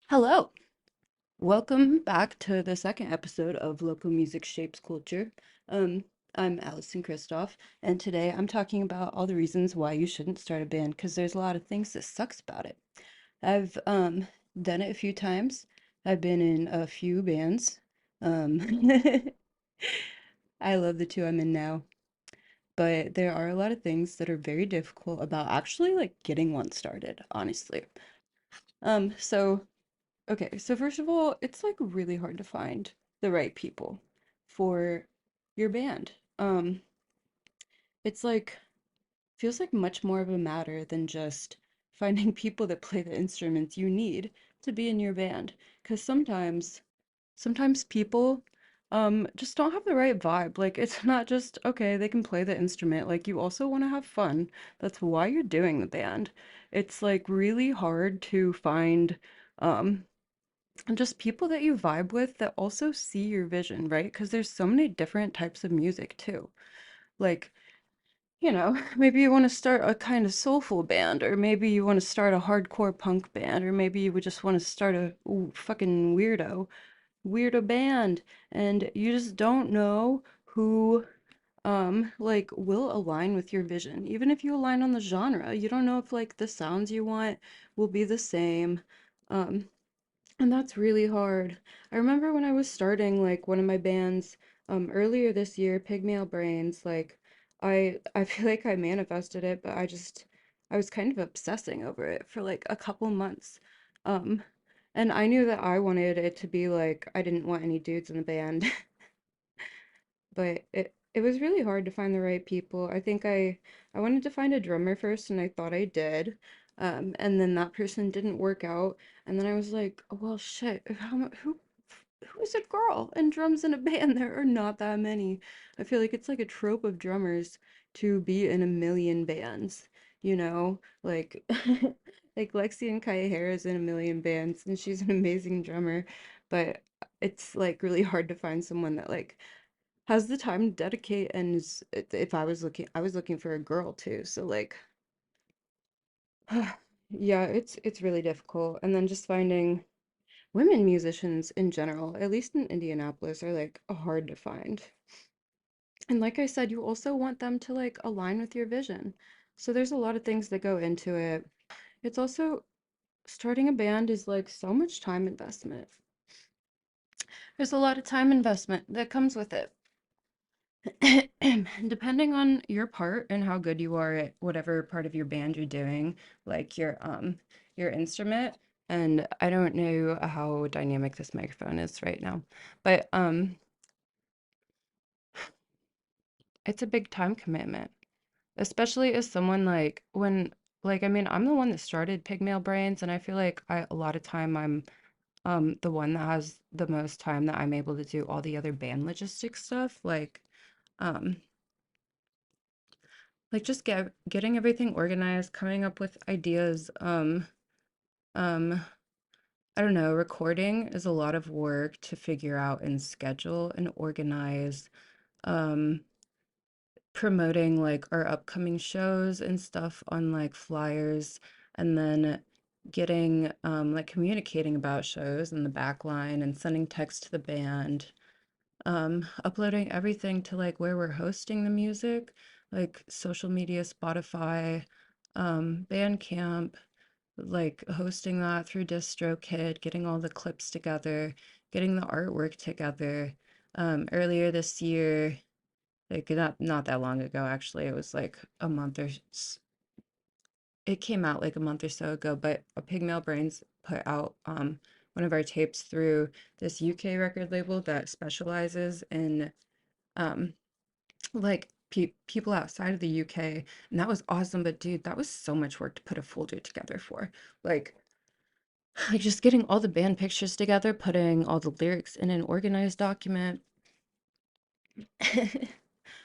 Hello, welcome back to the second episode of Local Music Shapes Culture. Um, I'm Alison Christoff, and today I'm talking about all the reasons why you shouldn't start a band because there's a lot of things that sucks about it. I've done it a few times. I've been in a few bands. Um, I love the two I'm in now, but there are a lot of things that are very difficult about actually like getting one started, honestly. So Okay, so first of all, it's like really hard to find the right people for your band. It's like feels like much more of a matter than just finding people that play the instruments you need to be in your band. Because sometimes people just don't have the right vibe. Like it's not just okay, they can play the instrument. Like you also want to have fun. That's why you're doing the band. It's like really hard to find um and just people that you vibe with that also see your vision, right? Because there's so many different types of music too. Like, maybe you want to start a kind of soulful band, or maybe you want to start a hardcore punk band, or maybe you would just want to start a fucking weirdo band, and you just don't know who like will align with your vision. Even if you align on the genre, you don't know if like the sounds you want will be the same. Um, and that's really hard. I remember when I was starting like one of my bands earlier this year, Pygmale Brains, like I feel like I manifested it, but I was kind of obsessing over it for like a couple months. Um and I knew that I wanted it to be like I didn't want any dudes in the band, but it was really hard to find the right people. I think I wanted to find a drummer first and I thought I did. And then that person didn't work out. And then I was like, oh, well, shit, who is a girl and drums in a band? There are not that many. I feel like it's like a trope of drummers to be in a million bands, like like Lexi and Kaya Harris in a million bands, and she's an amazing drummer, but it's like really hard to find someone that like has the time to dedicate and if I was looking for a girl too, so like yeah, it's really difficult. And then just finding women musicians in general, at least in Indianapolis, are like hard to find. And like I said, you also want them to like align with your vision. So there's a lot of things that go into it. It's also starting a band is like so much time investment. There's a lot of time investment that comes with it. Depending on your part and how good you are at whatever part of your band you're doing, like your instrument, and I don't know how dynamic this microphone is right now, but it's a big time commitment, especially as someone like when like I mean, I'm the one that started Pigmail Brains, and I feel like a lot of time I'm the one that has the most time that I'm able to do all the other band logistics stuff, um like just getting everything organized, coming up with ideas. Um, I don't know, recording is a lot of work to figure out and schedule and organize. Um, Promoting like our upcoming shows and stuff on like flyers, and then getting like communicating about shows in the back line and sending text to the band. Uploading everything to like where we're hosting the music, like social media, Spotify, Bandcamp, like hosting that through DistroKid, getting all the clips together, getting the artwork together. Earlier this year, like not that long ago, actually, it was like it came out like a month or so ago, but a Pigmail Brains put out one of our tapes through this UK record label that specializes in um like people outside of the UK, and that was awesome. But dude, that was so much work to put a folder together for. Like like just getting all the band pictures together, putting all the lyrics in an organized document.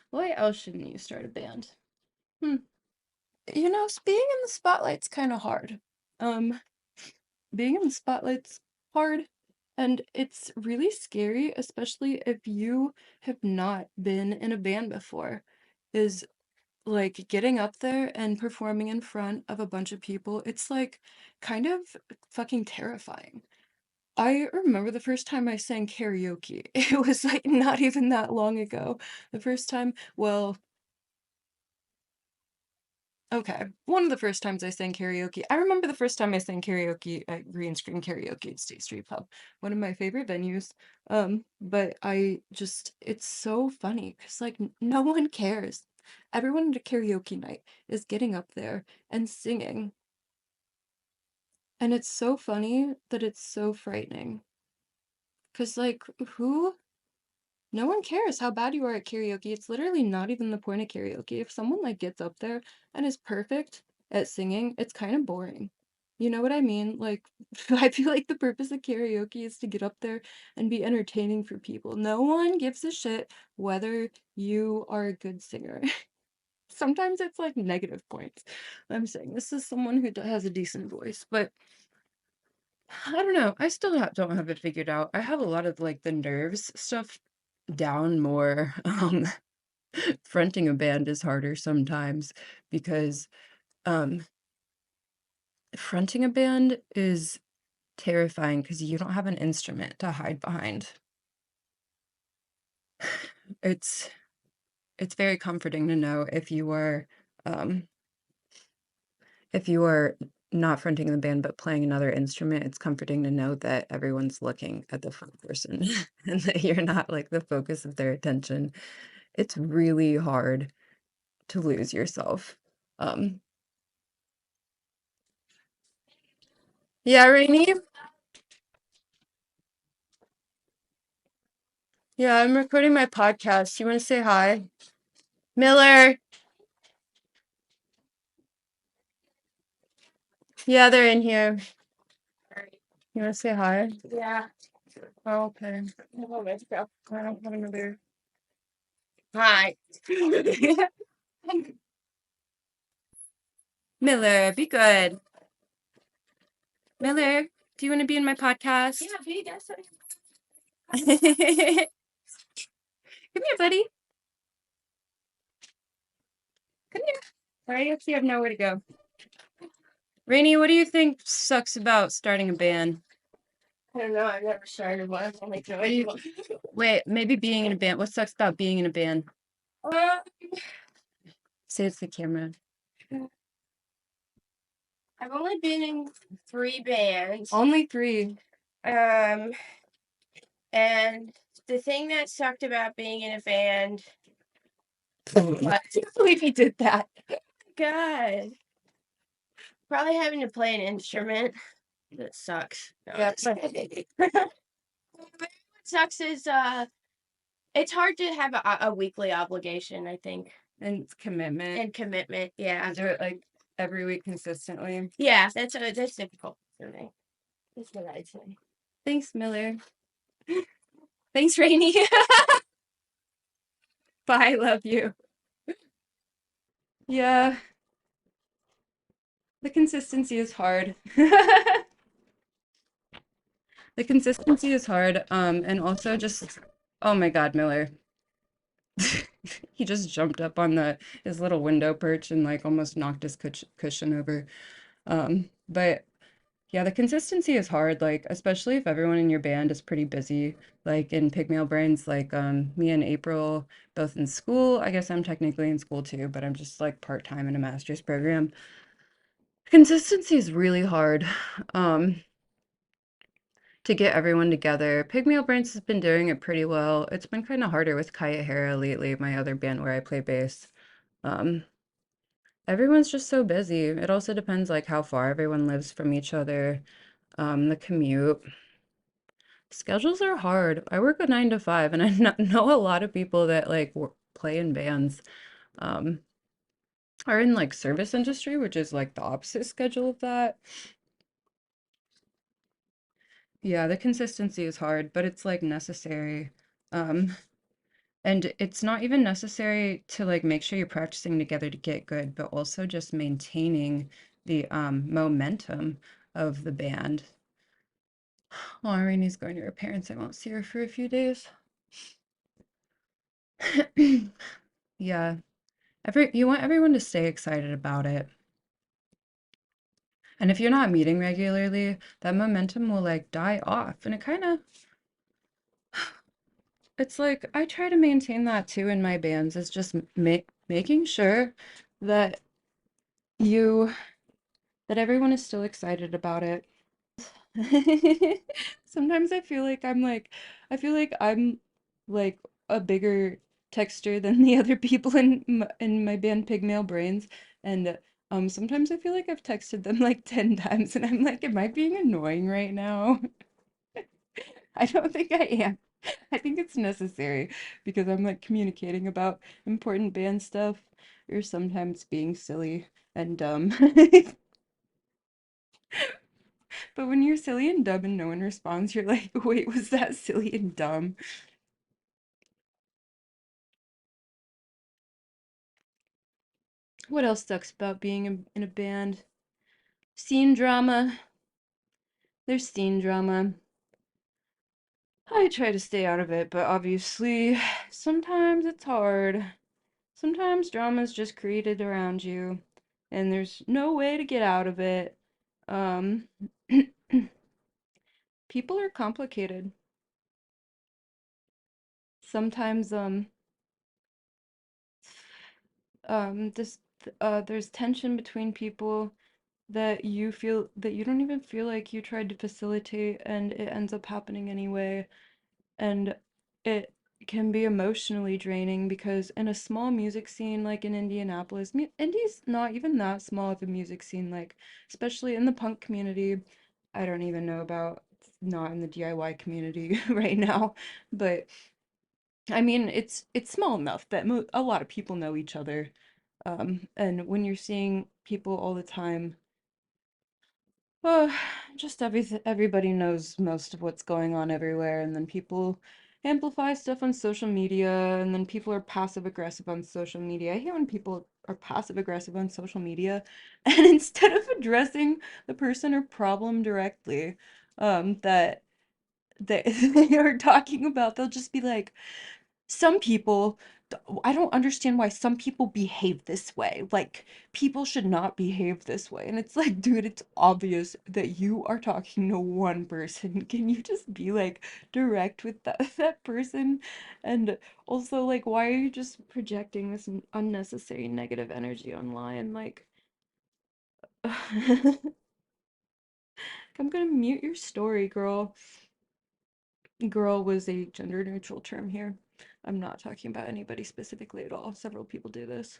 Why else shouldn't you start a band? Hmm. Being in the spotlight's kind of hard. Um, Being in the spotlight's hard, and it's really scary, especially if you have not been in a band before. Is like getting up there and performing in front of a bunch of people, it's like kind of fucking terrifying. I remember the first time I sang karaoke. It was like not even that long ago. The first time, well, okay, one of the first times I sang karaoke. I remember the first time I sang karaoke at Green Screen Karaoke at State Street Pub, one of my favorite venues. But it's so funny because like no one cares. Everyone at a karaoke night is getting up there and singing, and it's so funny that it's so frightening. Because like who? No one cares how bad you are at karaoke. It's literally not even the point of karaoke. If someone like gets up there and is perfect at singing, it's kind of boring. You know what I mean? Like, I feel like the purpose of karaoke is to get up there and be entertaining for people. No one gives a shit whether you are a good singer. Sometimes it's like negative points. I'm saying this is someone who has a decent voice, but I don't know. I still don't have it figured out. I have a lot of like the nerves stuff down more. Fronting a band is harder sometimes because um fronting a band is terrifying because you don't have an instrument to hide behind. It's it's very comforting to know um if you are not fronting the band but playing another instrument, it's comforting to know that everyone's looking at the front person and that you're not like the focus of their attention. It's really hard to lose yourself. Um yeah, Rainy? Yeah, I'm recording my podcast. You want to say hi? Miller. Yeah, they're in here. You want to say hi? Yeah. Oh, okay. Let's go. I don't have another. Hi. Miller, be good. Miller, do you want to be in my podcast? Yeah, be that's Come here, buddy. Come here. Sorry, you have nowhere to go. Rainy, what do you think sucks about starting a band? I don't know. I've never started one. I've only joined one. Wait, maybe being in a band. What sucks about being in a band? Say it's the camera. I've only been in 3 bands. Only 3. Um, and the thing that sucked about being in a band. I can't believe he did that. God. Probably having to play an instrument. That sucks. No, yeah. What sucks is it's hard to have a weekly obligation, I think. And commitment. Yeah. And do it like every week consistently. Yeah, that's difficult for me. That's what I'd say. Thanks, Miller. Thanks, Rainy. Bye, love you. Yeah, the consistency is hard. The consistency is hard. And also just, oh my God, Miller. He just jumped up on his little window perch and like almost knocked his cushion over. But yeah, the consistency is hard, like especially if everyone in your band is pretty busy. Like in Pygmalion Brains, like me and April both in school. I guess I'm technically in school too, but I'm just like part-time in a master's program. Consistency is really hard to get everyone together. Pygmalion Brains has been doing it pretty well. It's been kind of harder with Kaya Hera lately, my other band where I play bass. Um, Everyone's just so busy. It also depends like how far everyone lives from each other. The commute. Schedules are hard. I work a 9 to 5, and I know a lot of people that like play in bands, um, are in like service industry, which is like the opposite schedule of that. Yeah, the consistency is hard, but it's like necessary. Um, and it's not even necessary to like make sure you're practicing together to get good, but also just maintaining the momentum of the band. Oh, Irene's going to her parents. I won't see her for a few days. Yeah. You want everyone to stay excited about it. And if you're not meeting regularly, that momentum will like die off. And it kind of, it's like I try to maintain that too in my bands, is just making sure that you, that everyone is still excited about it. Sometimes I feel like I'm like a bigger texture than the other people in my band Pigmail Brains, and sometimes I feel like I've texted them like 10 times, and I'm like, am I being annoying right now? I don't think I am. I think it's necessary because I'm like communicating about important band stuff or sometimes being silly and dumb. But when you're silly and dumb and no one responds, you're like, wait, was that silly and dumb? What else sucks about being in a band? Scene drama. There's scene drama. I try to stay out of it, but obviously, sometimes it's hard. Sometimes drama is just created around you, and there's no way to get out of it. Um, People are complicated. Sometimes, this, there's tension between people that you don't even feel like you tried to facilitate, and it ends up happening anyway. And it can be emotionally draining because in a small music scene like in Indianapolis, Indy's not even that small of a music scene, like especially in the punk community. I don't even know about not in the DIY community right now, but I mean it's small enough that a lot of people know each other. And when you're seeing people all the time, oh, just everybody knows most of what's going on everywhere, and then people amplify stuff on social media, and then people are passive aggressive on social media. I hate when people are passive aggressive on social media, and instead of addressing the person or problem directly, that they are talking about, they'll just be like, some people, I don't understand why some people behave this way. Like, people should not behave this way. And it's like, dude, it's obvious that you are talking to one person. Can you just be like direct with that person? And also, like, why are you just projecting this unnecessary negative energy online? Like, I'm gonna mute your story, girl. Girl was a gender neutral term here. I'm not talking about anybody specifically at all. Several people do this.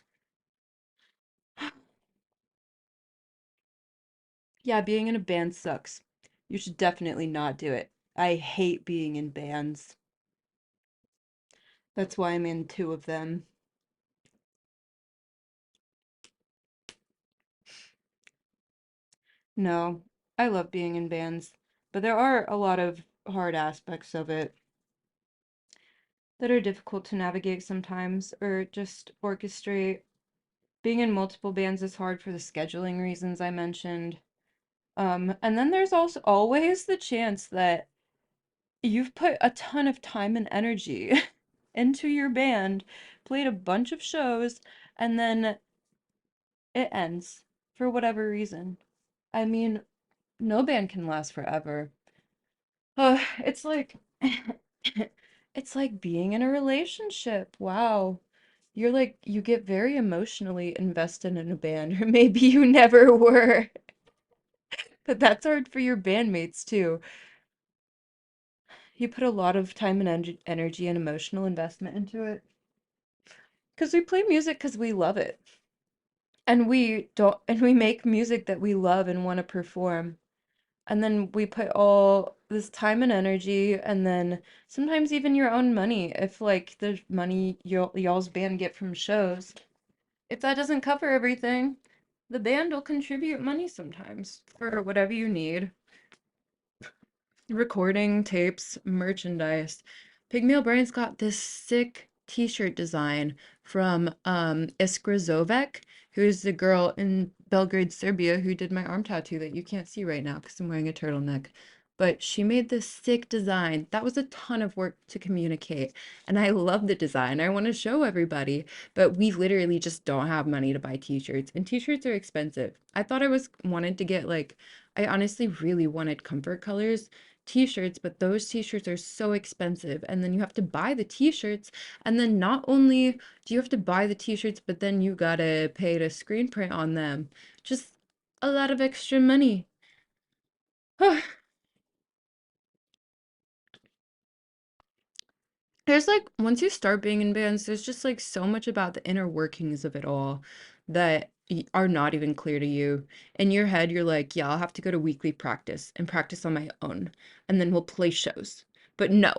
Yeah, being in a band sucks. You should definitely not do it. I hate being in bands. That's why I'm in two of them. No, I love being in bands, but there are a lot of hard aspects of it that are difficult to navigate sometimes or just orchestrate. Being in multiple bands is hard for the scheduling reasons I mentioned. And then there's also always the chance that you've put a ton of time and energy into your band, played a bunch of shows, and then it ends for whatever reason. I mean, no band can last forever. It's like it's like being in a relationship. Wow. You're like you get very emotionally invested in a band, or maybe you never were. But that's hard for your bandmates too. You put a lot of time and energy and emotional investment into it. Because we play music because we love it. And we make music that we love and want to perform. And then we put all this time and energy, and then sometimes even your own money, if like the money y'all's band get from shows, if that doesn't cover everything, the band will contribute money sometimes for whatever you need. Recording, tapes, merchandise. Pigmeal Brain's got this sick t-shirt design from Iskra Zovek, who's the girl in Belgrade, Serbia, who did my arm tattoo that you can't see right now because I'm wearing a turtleneck. but she made this sick design. That was a ton of work to communicate. And I love the design. I want to show everybody, but we literally just don't have money to buy t-shirts, and t-shirts are expensive. I thought I was wanted to get like, I honestly really wanted comfort colors t-shirts, but those t-shirts are so expensive. And then you have to buy the t-shirts, and then not only do you have to buy the t-shirts, but then you gotta pay to screen print on them. Just a lot of extra money. There's like, once you start being in bands, there's just like so much about the inner workings of it all that are not even clear to you. In your head, you're like, yeah, I'll have to go to weekly practice and practice on my own, and then we'll play shows. But no.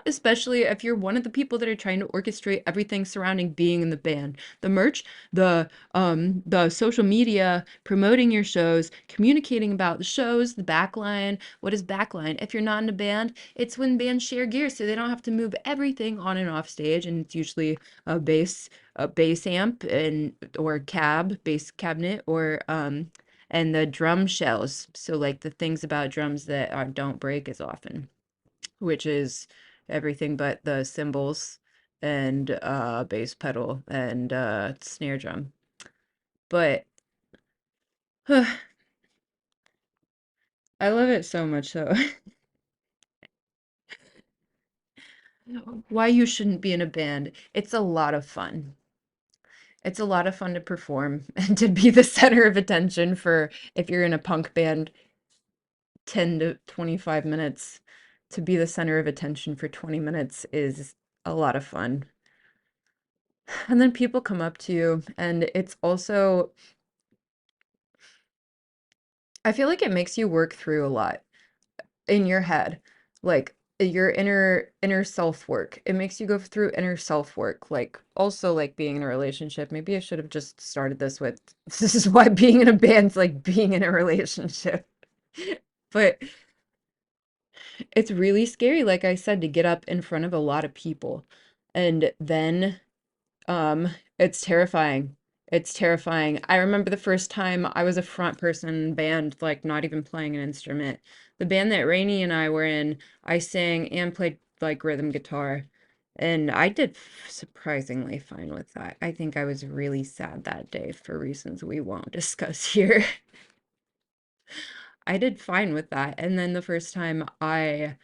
Especially if you're one of the people that are trying to orchestrate everything surrounding being in the band. The merch, the social media, promoting your shows, communicating about the shows, the backline. What is backline? If you're not in a band, it's when bands share gear so they don't have to move everything on and off stage, and it's usually a bass amp and or bass cabinet, or and the drum shells. So like the things about drums that don't break as often, which is everything but the cymbals and bass pedal and snare drum. But I love it so much so. Why you shouldn't be in a band. It's a lot of fun. It's a lot of fun to perform and to be the center of attention for, if you're in a punk band, 10 to 25 minutes. To be the center of attention for 20 minutes is a lot of fun. And then people come up to you, and it's also, I feel like it makes you work through a lot in your head, like your inner self work. It makes you go through inner self work, like also like being in a relationship. Maybe I should have just started this with, this is why being in a band's like being in a relationship. But it's really scary, like I said, to get up in front of a lot of people. And then it's terrifying. It's terrifying. I remember the first time I was a front person in band, like not even playing an instrument. The band that Rainey and I were in, I sang and played like rhythm guitar. And I did surprisingly fine with that. I think I was really sad that day for reasons we won't discuss here. I did fine with that. And then the first time I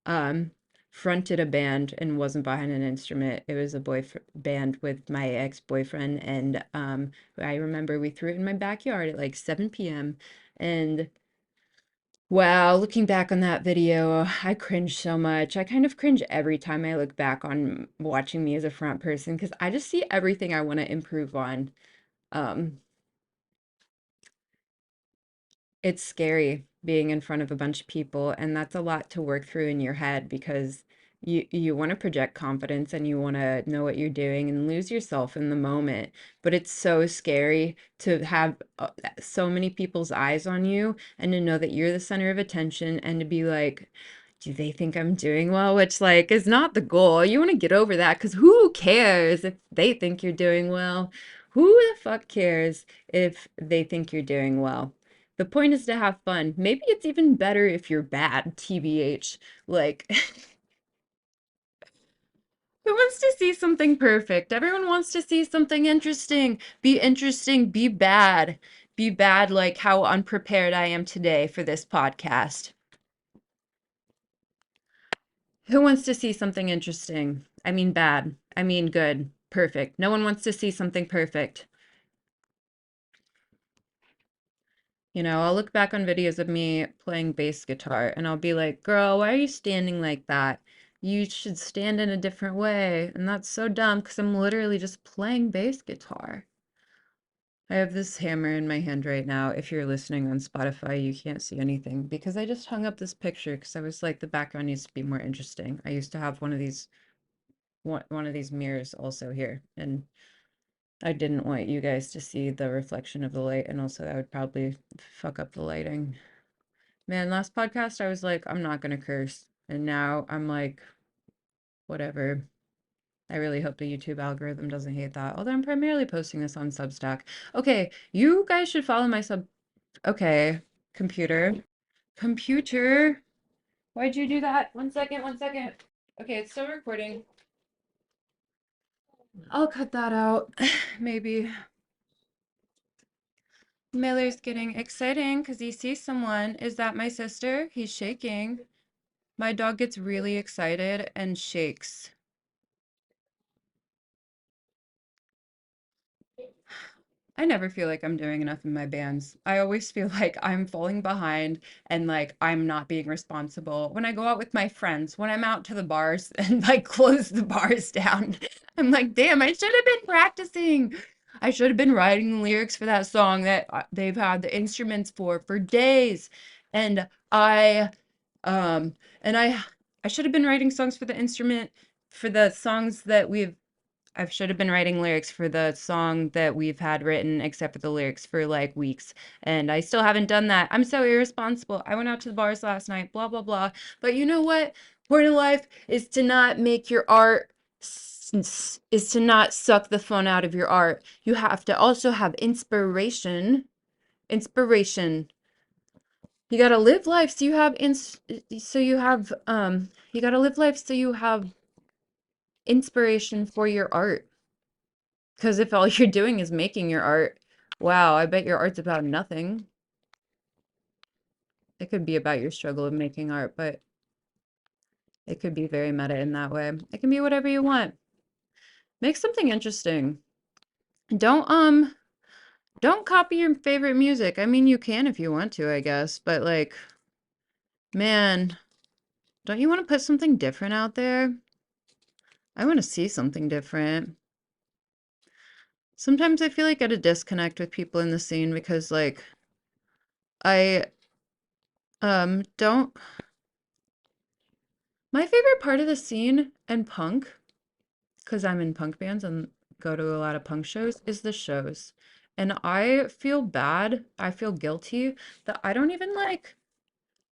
um fronted a band and wasn't behind an instrument, it was a band with my ex-boyfriend, and I remember we threw it in my backyard at like 7 p.m. and wow, looking back on that video, I cringe so much. I kind of cringe every time I look back on watching me as a front person, because I just see everything I want to improve on. um It's scary being in front of a bunch of people, and that's a lot to work through in your head, because you want to project confidence and you want to know what you're doing and lose yourself in the moment. But it's so scary to have so many people's eyes on you, and to know that you're the center of attention, and to be like, do they think I'm doing well? Which like is not the goal. You want to get over that, because who cares if they think you're doing well? Who the fuck cares if they think you're doing well? The point is to have fun. Maybe it's even better if you're bad, TBH. Like, who wants to see something perfect? Everyone wants to see something interesting. Be interesting, be bad. Be bad, like how unprepared I am today for this podcast. Who wants to see something interesting? I mean, bad. I mean, good. Perfect. No one wants to see something perfect. You know, I'll look back on videos of me playing bass guitar and I'll be like, girl, why are you standing like that? You should stand in a different way. And that's so dumb, because I'm literally just playing bass guitar. I have this hammer in my hand right now. If you're listening on Spotify, you can't see anything because I just hung up this picture because I was like, the background needs to be more interesting. I used to have one of these mirrors also here, and I didn't want you guys to see the reflection of the light, and also that would probably fuck up the lighting. Man, last podcast I was like, I'm not gonna curse. And now I'm like, whatever. I really hope the YouTube algorithm doesn't hate that. Although I'm primarily posting this on Substack. Okay, you guys should follow my sub. Okay, computer. Computer, why'd you do that? One second, one second. Okay, it's still recording. I'll cut that out. Maybe. Miller's getting exciting because he sees someone. Is that my sister? He's shaking. My dog gets really excited and shakes. I never feel like I'm doing enough in my bands. I always feel like I'm falling behind and like I'm not being responsible. When I go out with my friends, when I'm out to the bars and like close the bars down, I'm like, damn, I should have been practicing. I should have been writing the lyrics for that song that they've had the instruments for days. And I um and I should have been writing songs for the instrument for the songs that I should have been writing lyrics for the song that we've had written, except for the lyrics for like weeks. And I still haven't done that. I'm so irresponsible. I went out to the bars last night, blah, blah, blah. But you know what? Point of life is to not make your art, is to not suck the fun out of your art. You have to also have inspiration. Inspiration. You gotta live life so you have you gotta live life so you have inspiration for your art. Because if all you're doing is making your art, wow, I bet your art's about nothing. It could be about your struggle of making art, but it could be very meta in that way. It can be whatever you want. Make something interesting. Don't don't copy your favorite music. I mean, you can if you want to, I guess, but like, man, don't you want to put something different out there? I want to see something different. Sometimes I feel like at a disconnect with people in the scene because like I don't my favorite part of the scene and punk, because I'm in punk bands and go to a lot of punk shows, is the shows. And I feel bad, I feel guilty that I don't even like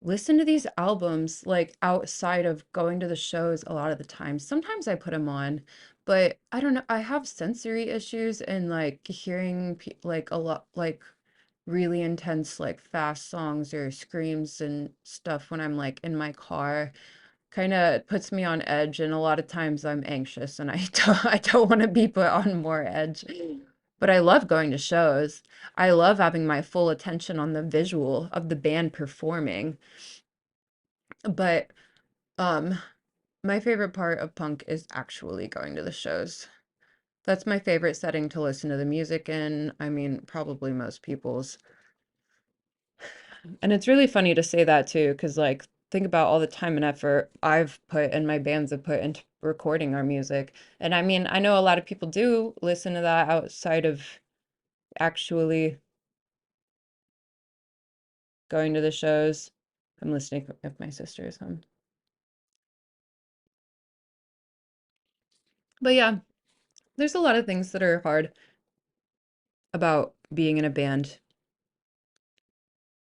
listen to these albums like outside of going to the shows a lot of the time. Sometimes I put them on, but I don't know, I have sensory issues and like hearing like a lot like really intense like fast songs or screams and stuff when I'm like in my car kind of puts me on edge, and a lot of times I'm anxious and I don't want to be put on more edge. But I love going to shows. I love having my full attention on the visual of the band performing. But um my favorite part of punk is actually going to the shows. That's my favorite setting to listen to the music in. I mean, probably most people's. And it's really funny to say that too, because like think about all the time and effort I've put and my bands have put into recording our music. And I mean, I know a lot of people do listen to that outside of actually going to the shows. I'm listening if my sister is home. But yeah, there's a lot of things that are hard about being in a band.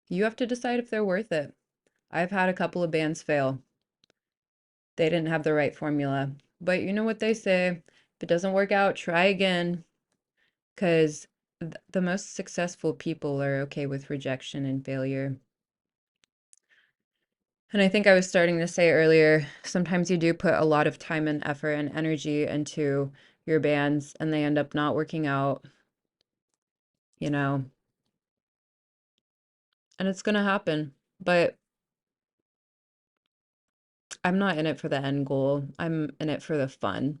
You have to decide if they're worth it. I've had a couple of bands fail. They didn't have the right formula. But you know what they say, if it doesn't work out, try again. Because the most successful people are okay with rejection and failure. And I think I was starting to say earlier, sometimes you do put a lot of time and effort and energy into your bands and they end up not working out, you know, and it's going to happen. But I'm not in it for the end goal. I'm in it for the fun,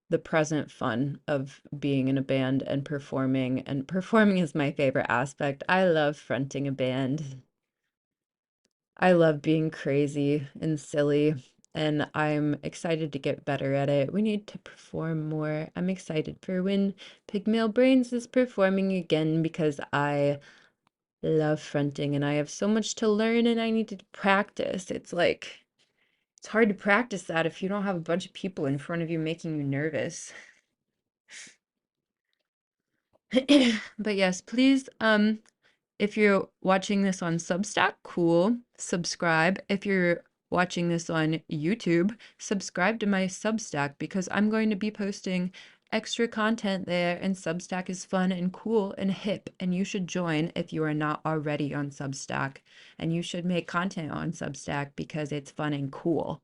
the present fun of being in a band and performing. And performing is my favorite aspect. I love fronting a band. I love being crazy and silly, and I'm excited to get better at it. We need to perform more. I'm excited for when Pigmail Brains is performing again because I love fronting and I have so much to learn and I need to practice. It's like, it's hard to practice that if you don't have a bunch of people in front of you making you nervous. But yes, please, if you're watching this on Substack, cool. Subscribe. If you're watching this on YouTube, subscribe to my Substack because I'm going to be posting extra content there, and Substack is fun and cool and hip, and you should join if you are not already on Substack. And you should make content on Substack because it's fun and cool.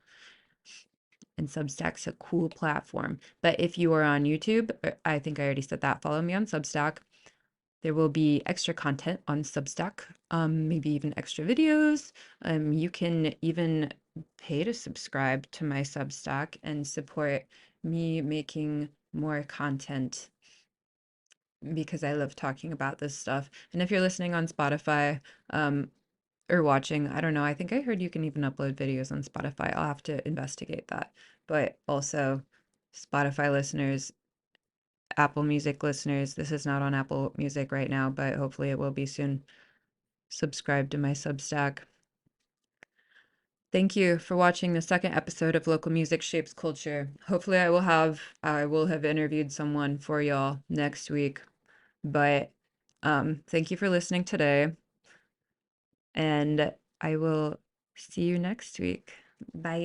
And Substack's a cool platform. But if you are on YouTube, I think I already said that, follow me on Substack. There will be extra content on Substack, maybe even extra videos. You can even pay to subscribe to my Substack and support me making more content because I love talking about this stuff. And if you're listening on Spotify, um, or watching, I don't know, I think I heard you can even upload videos on Spotify. I'll have to investigate that. But also, Spotify listeners, Apple Music listeners, this is not on Apple Music right now, but hopefully it will be soon. Subscribe to my Substack. Thank you for watching the second episode of Local Music Shapes Culture. Hopefully I will have interviewed someone for y'all next week. But thank you for listening today, and I will see you next week. Bye.